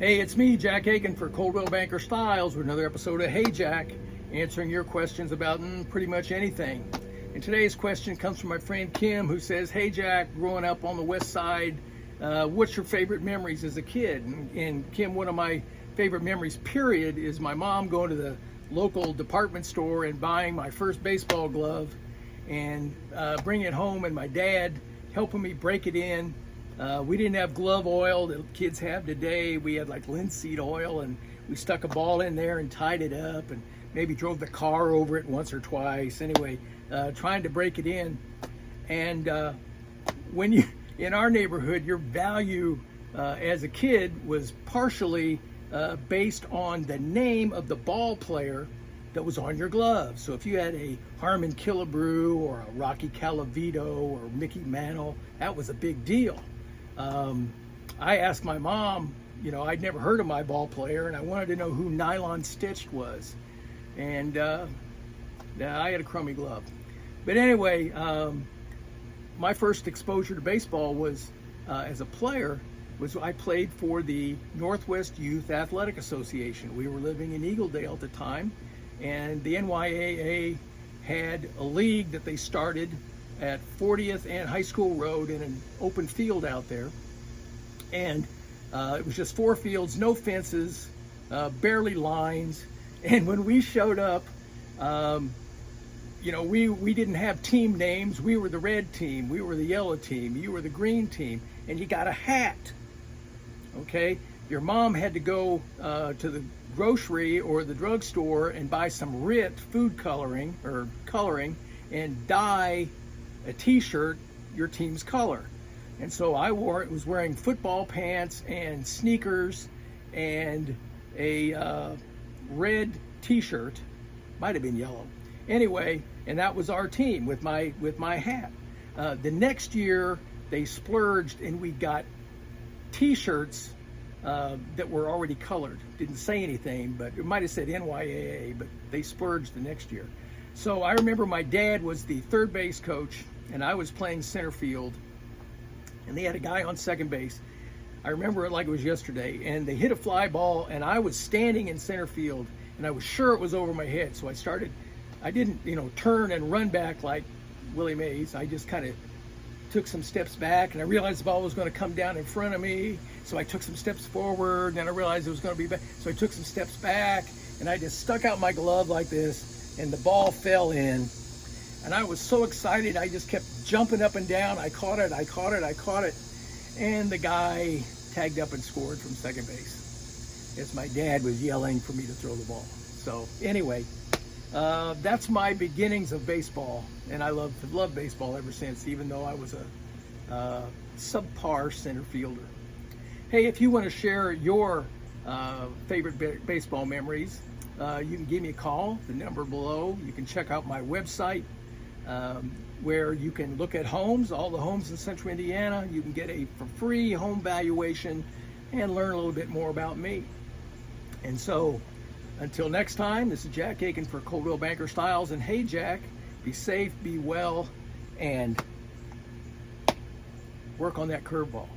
Hey, it's me, Jack Aiken for Coldwell Banker Styles with another episode of Hey Jack, answering your questions about pretty much anything. And today's question comes from my friend Kim, who says, "Hey Jack, growing up on the west side, what's your favorite memories as a kid?" And Kim, one of my favorite memories, period, is my mom going to the local department store and buying my first baseball glove and bringing it home, and my dad helping me break it in. We didn't have glove oil that kids have today. We had like linseed oil, and we stuck a ball in there and tied it up and maybe drove the car over it once or twice. Anyway, trying to break it in. And when you, in our neighborhood, your value as a kid was partially based on the name of the ball player that was on your glove. So if you had a Harmon Killebrew or a Rocky Calavito or Mickey Mantle, that was a big deal. I asked my mom, I'd never heard of my ball player, and I wanted to know who Nylon Stitched was. And I had a crummy glove. But anyway, my first exposure to baseball was, as a player, was I played for the Northwest Youth Athletic Association. We were living in Eagledale at the time, and the NYAA had a league that they started at 40th and High School Road in an open field out there. And it was just 4 fields, no fences, barely lines. And when we showed up, we didn't have team names. We were the red team, we were the yellow team, you were the green team, and you got a hat. Okay, your mom had to go to the grocery or the drugstore and buy some RIT food coloring and dye a t-shirt your team's color. And so I was wearing football pants and sneakers and a red t-shirt, might have been yellow. Anyway, and that was our team with my hat. The next year they splurged and we got t-shirts that were already colored. Didn't say anything, but it might have said NYAA, but they splurged the next year. So I remember my dad was the third base coach and I was playing center field, and they had a guy on second base. I remember it like it was yesterday, and they hit a fly ball and I was standing in center field and I was sure it was over my head. So I didn't turn and run back like Willie Mays. I just kind of took some steps back, and I realized the ball was going to come down in front of me. So I took some steps forward, and then I realized it was going to be back. So I took some steps back, and I just stuck out my glove like this, and the ball fell in. And I was so excited, I just kept jumping up and down. I caught it. And the guy tagged up and scored from second base, as my dad was yelling for me to throw the ball. So anyway, that's my beginnings of baseball, and I love baseball ever since, even though I was a subpar center fielder. Hey, if you want to share your favorite baseball memories, you can give me a call, the number below. You can check out my website, where you can look at homes, all the homes in central Indiana. You can get a free home valuation and learn a little bit more about me. And so, until next time, this is Jack Aiken for Coldwell Banker Styles, and hey Jack, be safe, be well, and work on that curveball.